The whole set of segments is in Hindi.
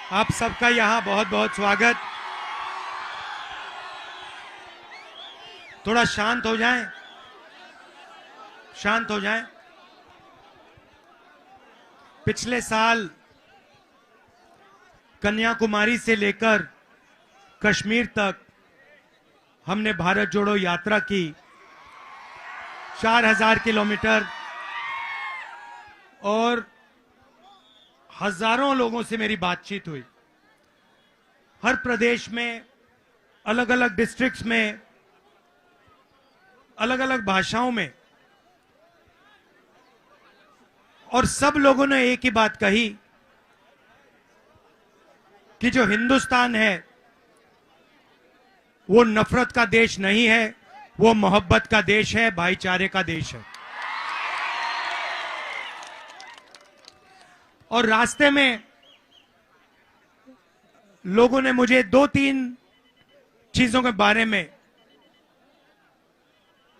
आप सबका यहाँ बहुत बहुत स्वागत। थोड़ा शांत हो जाएं, शांत हो जाएं। पिछले साल कन्याकुमारी से लेकर कश्मीर तक हमने भारत जोड़ो यात्रा की। 4000 किलोमीटर और हजारों लोगों से मेरी बातचीत हुई। हर प्रदेश में, अलग अलग डिस्ट्रिक्ट्स में, अलग अलग भाषाओं में, और सब लोगों ने एक ही बात कही कि जो हिंदुस्तान है वो नफरत का देश नहीं है, वो मोहब्बत का देश है, भाईचारे का देश है। और रास्ते में लोगों ने मुझे 2-3 चीजों के बारे में,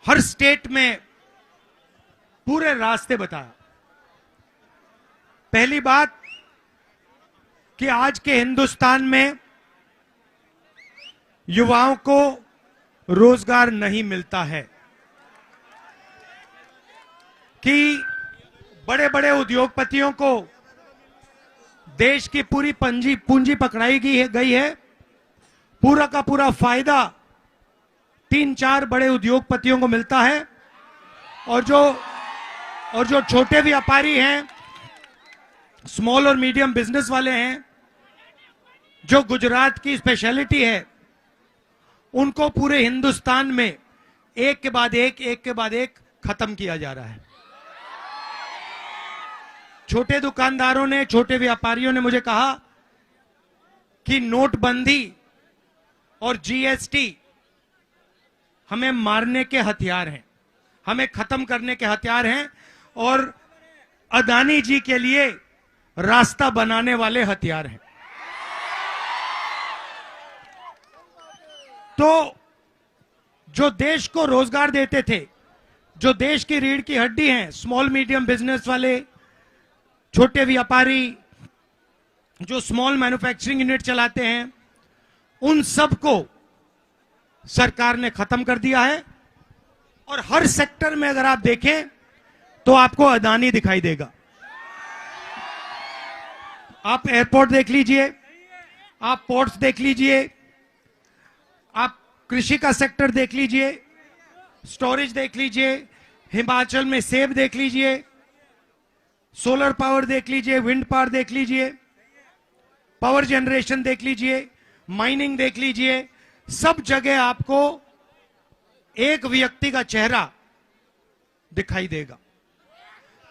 हर स्टेट में पूरे रास्ते बताया। पहली बात कि आज के हिंदुस्तान में युवाओं को रोजगार नहीं मिलता है, कि बड़े बड़े उद्योगपतियों को देश की पूरी पूंजी पकड़ाई गई है। पूरा का पूरा फायदा 3-4 बड़े उद्योगपतियों को मिलता है, और जो छोटे व्यापारी हैं, स्मॉल और मीडियम बिजनेस वाले हैं, जो गुजरात की स्पेशलिटी है, उनको पूरे हिंदुस्तान में एक के बाद एक खत्म किया जा रहा है। छोटे दुकानदारों ने, छोटे व्यापारियों ने मुझे कहा कि नोटबंदी और जीएसटी हमें मारने के हथियार हैं, हमें खत्म करने के हथियार हैं, और अदानी जी के लिए रास्ता बनाने वाले हथियार हैं। तो जो देश को रोजगार देते थे, जो देश की रीढ़ की हड्डी हैं, स्मॉल मीडियम बिजनेस वाले, छोटे व्यापारी, जो स्मॉल मैन्युफैक्चरिंग यूनिट चलाते हैं, उन सबको सरकार ने खत्म कर दिया है। और हर सेक्टर में अगर आप देखें तो आपको अदानी दिखाई देगा। आप एयरपोर्ट देख लीजिए, आप पोर्ट्स देख लीजिए, आप कृषि का सेक्टर देख लीजिए, स्टोरेज देख लीजिए, हिमाचल में सेब देख लीजिए, सोलर पावर देख लीजिए, विंड पावर देख लीजिए, पावर जनरेशन देख लीजिए, माइनिंग देख लीजिए। सब जगह आपको एक व्यक्ति का चेहरा दिखाई देगा।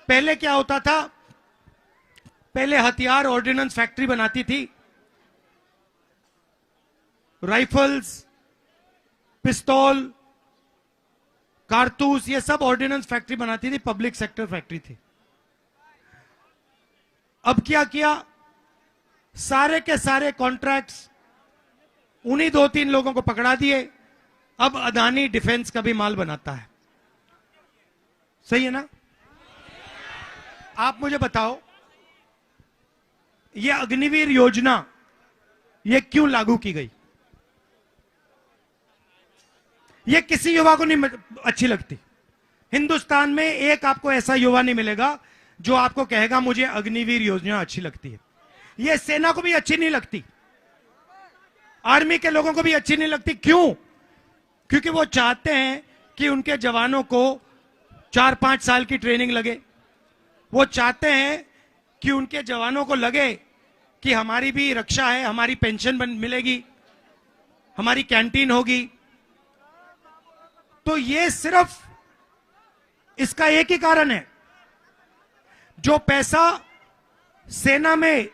पहले क्या होता था? पहले हथियार ऑर्डिनेंस फैक्ट्री बनाती थी, राइफल्स, पिस्तौल, कारतूस, ये सब ऑर्डिनेंस फैक्ट्री बनाती थी, पब्लिक सेक्टर फैक्ट्री थी। अब क्या किया? सारे के सारे कॉन्ट्रैक्ट्स उन्हीं 2-3 लोगों को पकड़ा दिए। अब अदानी डिफेंस का भी माल बनाता है। सही है ना? आप मुझे बताओ, यह अग्निवीर योजना यह क्यों लागू की गई? यह किसी युवा को नहीं अच्छी लगती। हिंदुस्तान में एक आपको ऐसा युवा नहीं मिलेगा जो आपको कहेगा मुझे अग्निवीर योजना अच्छी लगती है। यह सेना को भी अच्छी नहीं लगती, आर्मी के लोगों को भी अच्छी नहीं लगती। क्यों? क्योंकि वो चाहते हैं कि उनके जवानों को 4-5 साल की ट्रेनिंग लगे। वो चाहते हैं कि उनके जवानों को लगे कि हमारी भी रक्षा है, हमारी पेंशन मिलेगी, हमारी कैंटीन होगी। तो ये सिर्फ इसका एक ही कारण है, जो पैसा सेना में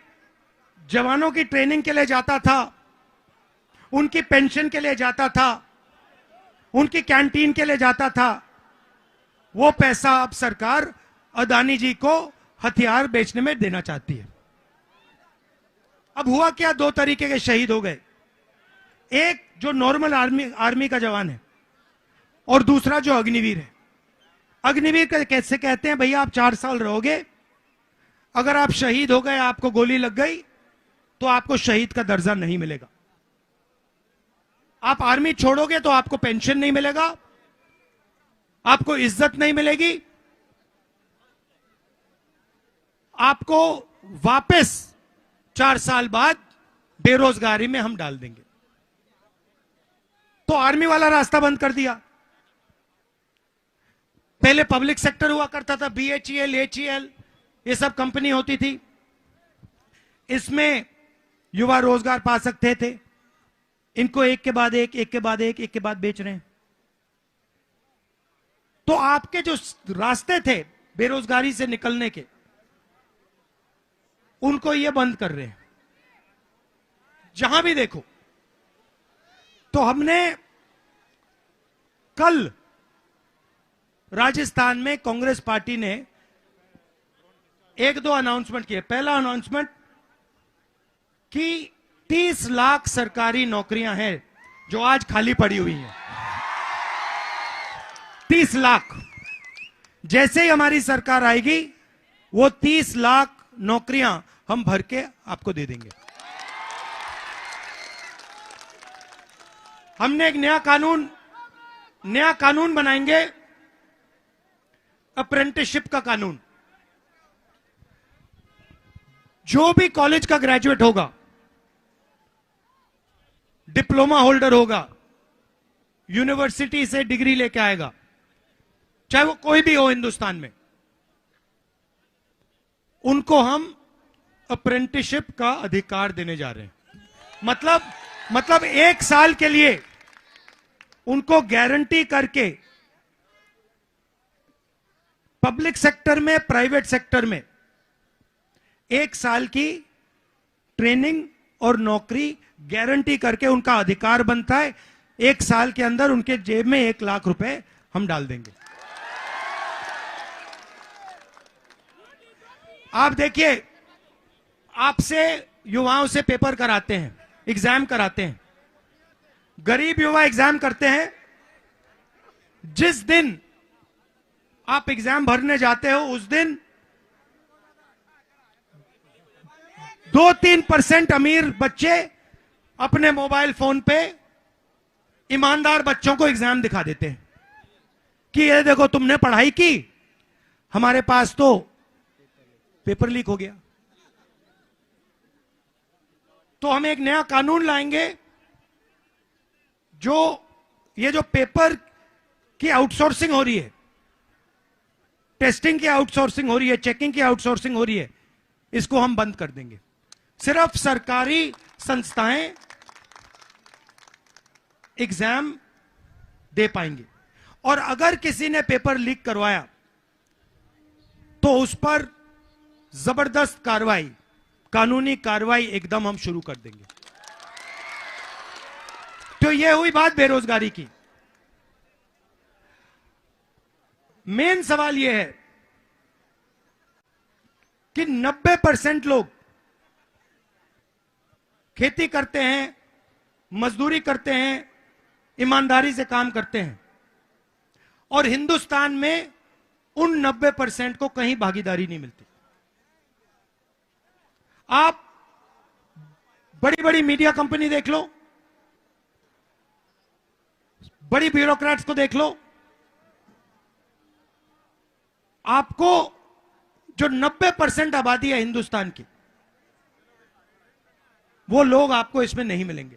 जवानों की ट्रेनिंग के लिए जाता था, उनकी पेंशन के लिए जाता था, उनकी कैंटीन के लिए जाता था, वो पैसा अब सरकार अदानी जी को हथियार बेचने में देना चाहती है। अब हुआ क्या? 2 तरीके के शहीद हो गए। एक जो नॉर्मल आर्मी का जवान है, और दूसरा जो अग्निवीर है। अग्निवीर कैसे कहते हैं? भैया आप 4 साल रहोगे, अगर आप शहीद हो गए, आपको गोली लग गई, तो आपको शहीद का दर्जा नहीं मिलेगा। आप आर्मी छोड़ोगे तो आपको पेंशन नहीं मिलेगा, आपको इज्जत नहीं मिलेगी, आपको वापस 4 साल बाद बेरोजगारी में हम डाल देंगे। तो आर्मी वाला रास्ता बंद कर दिया। पहले पब्लिक सेक्टर हुआ करता था, BHEL, HEL, ये सब कंपनी होती थी, इसमें युवा रोजगार पा सकते थे। इनको एक के बाद एक, एक के बाद एक के बाद बेच रहे हैं। तो आपके जो रास्ते थे बेरोजगारी से निकलने के, उनको ये बंद कर रहे हैं जहां भी देखो। तो हमने कल राजस्थान में कांग्रेस पार्टी ने 1-2 अनाउंसमेंट किए। पहला अनाउंसमेंट कि 30 लाख सरकारी नौकरियां हैं जो आज खाली पड़ी हुई हैं। 30 लाख। जैसे ही हमारी सरकार आएगी वो 30 लाख नौकरियां हम भर के आपको दे देंगे। हमने एक नया कानून बनाएंगे, अप्रेंटिसशिप का कानून। जो भी कॉलेज का ग्रेजुएट होगा, डिप्लोमा होल्डर होगा, यूनिवर्सिटी से डिग्री लेके आएगा, चाहे वो कोई भी हो हिंदुस्तान में, उनको हम अप्रेंटिसशिप का अधिकार देने जा रहे हैं। मतलब 1 साल के लिए उनको गारंटी करके पब्लिक सेक्टर में, प्राइवेट सेक्टर में 1 साल की ट्रेनिंग और नौकरी गारंटी करके उनका अधिकार बनता है। 1 साल के अंदर उनके जेब में 1 लाख रुपए हम डाल देंगे। आप देखिए, आपसे युवाओं से पेपर कराते हैं, एग्जाम कराते हैं। गरीब युवा एग्जाम करते हैं। जिस दिन आप एग्जाम भरने जाते हो उस दिन 2-3% अमीर बच्चे अपने मोबाइल फोन पे ईमानदार बच्चों को एग्जाम दिखा देते हैं कि ये देखो तुमने पढ़ाई की, हमारे पास तो पेपर लीक हो गया। तो हम एक नया कानून लाएंगे ये जो पेपर की आउटसोर्सिंग हो रही है, टेस्टिंग की आउटसोर्सिंग हो रही है, चेकिंग की आउटसोर्सिंग हो रही है, इसको हम बंद कर देंगे। सिर्फ सरकारी संस्थाएं एग्जाम दे पाएंगे। और अगर किसी ने पेपर लीक करवाया तो उस पर जबरदस्त कार्रवाई, कानूनी कार्रवाई एकदम हम शुरू कर देंगे। तो यह हुई बात बेरोजगारी की। मेन सवाल यह है कि 90% लोग खेती करते हैं, मजदूरी करते हैं, ईमानदारी से काम करते हैं, और हिंदुस्तान में उन 90% को कहीं भागीदारी नहीं मिलती। आप बड़ी बड़ी मीडिया कंपनी देख लो, बड़ी ब्यूरोक्रेट्स को देख लो, आपको जो 90% आबादी है हिंदुस्तान की, वो लोग आपको इसमें नहीं मिलेंगे।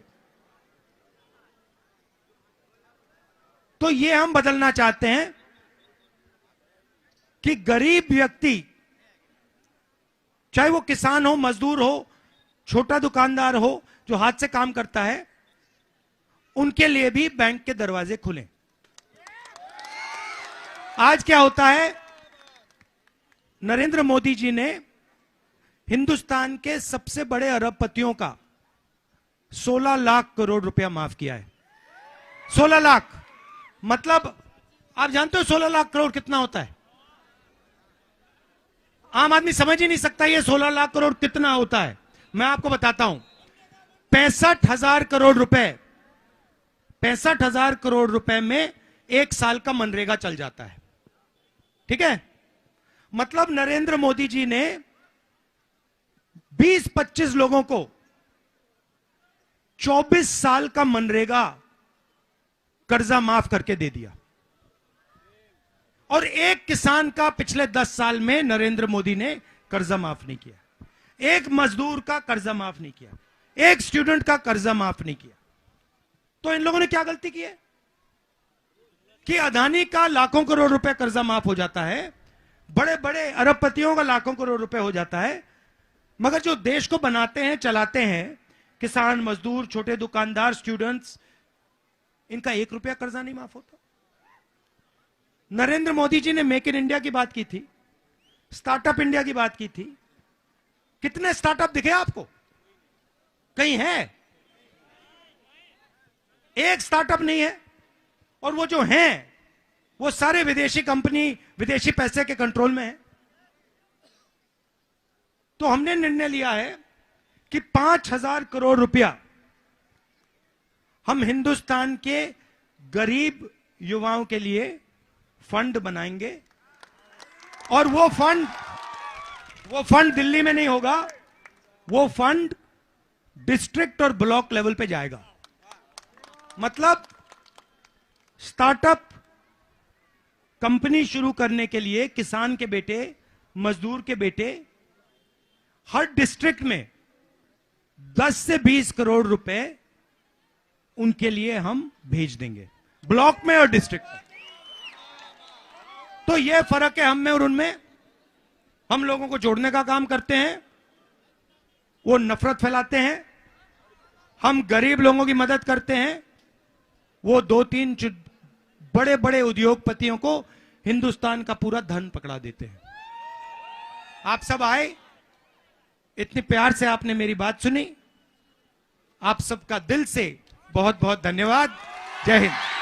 तो ये हम बदलना चाहते हैं कि गरीब व्यक्ति, चाहे वो किसान हो, मजदूर हो, छोटा दुकानदार हो, जो हाथ से काम करता है, उनके लिए भी बैंक के दरवाजे खुले। आज क्या होता है, नरेंद्र मोदी जी ने हिंदुस्तान के सबसे बड़े अरबपतियों का 16 लाख करोड़ रुपया माफ किया है। 16 लाख, मतलब आप जानते हो 16 लाख करोड़ कितना होता है? आम आदमी समझ ही नहीं सकता ये 16 लाख करोड़ कितना होता है। मैं आपको बताता हूं, 65,000 करोड़ रुपए, 65,000 करोड़ रुपए में 1 साल का मनरेगा चल जाता है। ठीक है, मतलब नरेंद्र मोदी जी ने 20-25 लोगों को 24 साल का मनरेगा कर्जा माफ करके दे दिया, और एक किसान का पिछले 10 साल में नरेंद्र मोदी ने कर्जा माफ नहीं किया, एक मजदूर का कर्जा माफ नहीं किया, एक स्टूडेंट का कर्जा माफ नहीं किया। तो इन लोगों ने क्या गलती की है कि अदानी का लाखों करोड़ रुपए कर्जा माफ हो जाता है, बड़े बड़े अरबपतियों का लाखों करोड़ रुपए हो जाता है, मगर जो देश को बनाते हैं, चलाते हैं, किसान, मजदूर, छोटे दुकानदार, स्टूडेंट्स, इनका 1 रुपया कर्जा नहीं माफ होता। नरेंद्र मोदी जी ने मेक इन इंडिया की बात की थी, स्टार्टअप इंडिया की बात की थी। कितने स्टार्टअप दिखे आपको? कहीं है? एक स्टार्टअप नहीं है, और वो जो हैं वो सारे विदेशी कंपनी, विदेशी पैसे के कंट्रोल में है। तो हमने निर्णय लिया है कि 5,000 करोड़ रुपया हम हिंदुस्तान के गरीब युवाओं के लिए फंड बनाएंगे, और वो फंड दिल्ली में नहीं होगा, वो फंड डिस्ट्रिक्ट और ब्लॉक लेवल पे जाएगा। मतलब स्टार्टअप कंपनी शुरू करने के लिए किसान के बेटे, मजदूर के बेटे, हर डिस्ट्रिक्ट में 10 से 20 करोड़ रुपए उनके लिए हम भेज देंगे, ब्लॉक में और डिस्ट्रिक्ट में। तो यह फर्क है हम में और उनमें। हम लोगों को जोड़ने का काम करते हैं, वो नफरत फैलाते हैं। हम गरीब लोगों की मदद करते हैं, वो 2-3 बड़े बड़े उद्योगपतियों को हिंदुस्तान का पूरा धन पकड़ा देते हैं। आप सब आए, इतने प्यार से आपने मेरी बात सुनी, आप सबका दिल से बहुत बहुत धन्यवाद। जय हिंद।